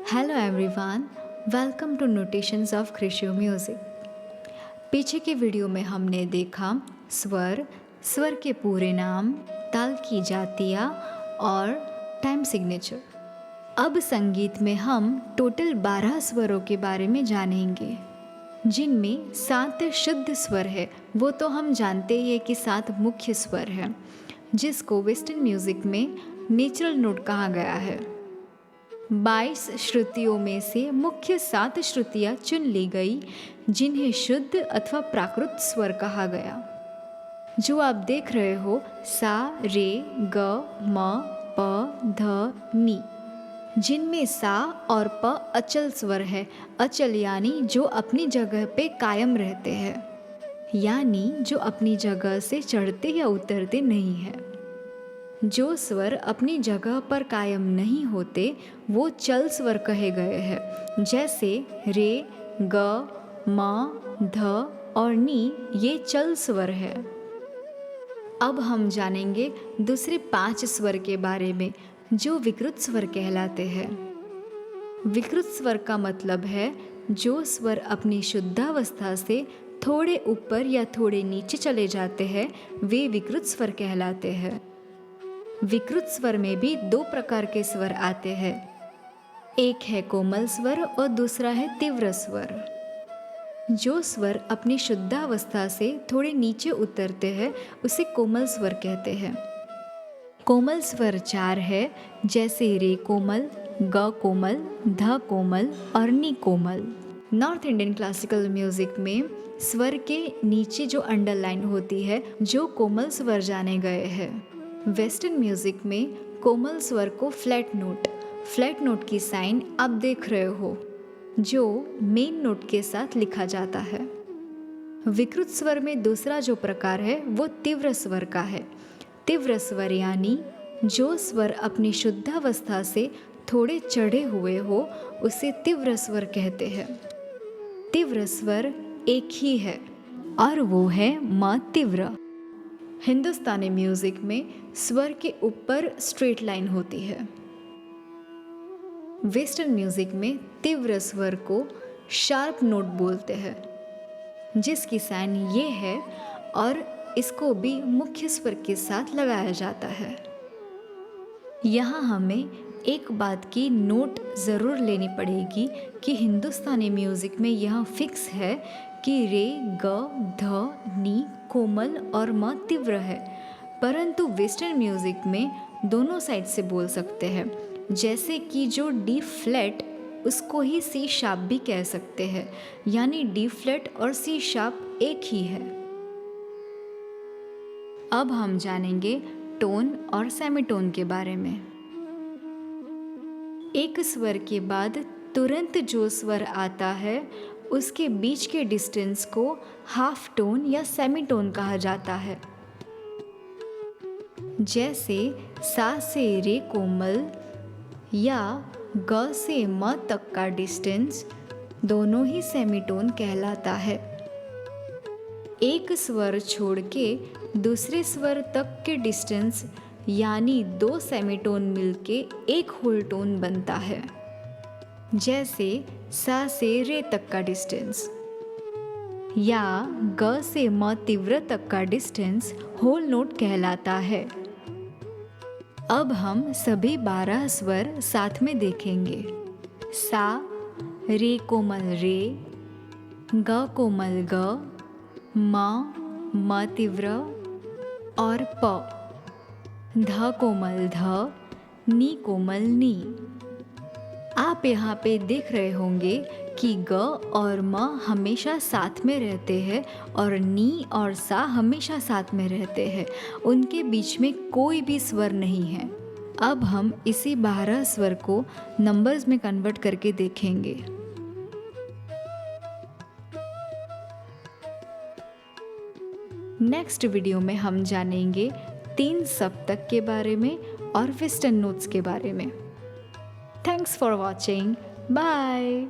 Hello everyone, welcome to notations of क्रिशियो music. पीछे के वीडियो में हमने देखा स्वर के पूरे नाम, ताल की जातियाँ और टाइम सिग्नेचर। अब संगीत में हम टोटल 12 स्वरों के बारे में जानेंगे, जिनमें 7 शुद्ध स्वर है। वो तो हम जानते ही हैं कि 7 मुख्य स्वर हैं, जिसको वेस्टर्न म्यूज़िक में नेचुरल नोट कहा गया है। 22 श्रुतियों में से मुख्य 7 श्रुतियाँ चुन ली गई, जिन्हें शुद्ध अथवा प्राकृत स्वर कहा गया। जो आप देख रहे हो, सा, रे, ग, म, प, ध, नी, जिनमें सा और प अचल स्वर है। अचल यानी जो अपनी जगह पे कायम रहते हैं, यानी जो अपनी जगह से चढ़ते या उतरते नहीं है। जो स्वर अपनी जगह पर कायम नहीं होते वो चल स्वर कहे गए हैं, जैसे रे, ग, म, ध और नी, ये चल स्वर है। अब हम जानेंगे दूसरे 5 स्वर के बारे में, जो विकृत स्वर कहलाते हैं। विकृत स्वर का मतलब है जो स्वर अपनी शुद्धावस्था से थोड़े ऊपर या थोड़े नीचे चले जाते हैं, वे विकृत स्वर कहलाते हैं। विकृत स्वर में भी 2 प्रकार के स्वर आते हैं, एक है कोमल स्वर और दूसरा है तीव्र स्वर। जो स्वर अपनी शुद्धावस्था से थोड़े नीचे उतरते हैं उसे कोमल स्वर कहते हैं। कोमल स्वर 4 है, जैसे रे कोमल, ग कोमल, ध कोमल और नी कोमल। नॉर्थ इंडियन क्लासिकल म्यूजिक में स्वर के नीचे जो अंडरलाइन होती है, जो कोमल स्वर जाने गए हैं। वेस्टर्न म्यूजिक में कोमल स्वर को फ्लैट नोट की साइन आप देख रहे हो, जो मेन नोट के साथ लिखा जाता है। विकृत स्वर में दूसरा जो प्रकार है वो तीव्र स्वर का है। तीव्र स्वर यानी जो स्वर अपनी शुद्धावस्था से थोड़े चढ़े हुए हो, उसे तीव्र स्वर कहते हैं। तीव्र स्वर एक ही है और वो है म तीव्र। हिंदुस्तानी म्यूजिक में स्वर के ऊपर स्ट्रेट लाइन होती है। वेस्टर्न म्यूजिक में तीव्र स्वर को शार्प नोट बोलते हैं, जिसकी साइन ये है और इसको भी मुख्य स्वर के साथ लगाया जाता है। यहाँ हमें एक बात की नोट ज़रूर लेनी पड़ेगी कि हिंदुस्तानी म्यूज़िक में यह फिक्स है कि रे, ग, ध, नी कोमल और म तीव्र है, परंतु वेस्टर्न म्यूज़िक में दोनों साइड से बोल सकते हैं। जैसे कि जो डी फ्लैट, उसको ही सी शार्प भी कह सकते हैं, यानी डी फ्लैट और सी शार्प एक ही है। अब हम जानेंगे टोन और सेमीटोन के बारे में। एक स्वर के बाद तुरंत जो स्वर आता है, उसके बीच के डिस्टेंस को हाफ टोन या सेमीटोन कहा जाता है। जैसे सा से रे कोमल या ग से म तक का डिस्टेंस दोनों ही सेमीटोन कहलाता है। एक स्वर छोड़ के दूसरे स्वर तक के डिस्टेंस यानी 2 सेमीटोन मिलके एक होल टोन बनता है। जैसे सा से रे तक का डिस्टेंस या ग से म तीव्र तक का डिस्टेंस होल नोट कहलाता है। अब हम सभी 12 स्वर साथ में देखेंगे। सा, रे कोमल रे, ग कोमल ग, म तीव्र और प, ध कोमल ध, नी कोमल नी। आप यहाँ पे देख रहे होंगे कि ग और म हमेशा साथ में रहते हैं और नी और सा हमेशा साथ में रहते हैं, उनके बीच में कोई भी स्वर नहीं है। अब हम इसी 12 स्वर को नंबर्स में कन्वर्ट करके देखेंगे। नेक्स्ट वीडियो में हम जानेंगे 3 सप्तक के बारे में और वेस्टर्न नोट्स के बारे में। Thanks for watching, bye.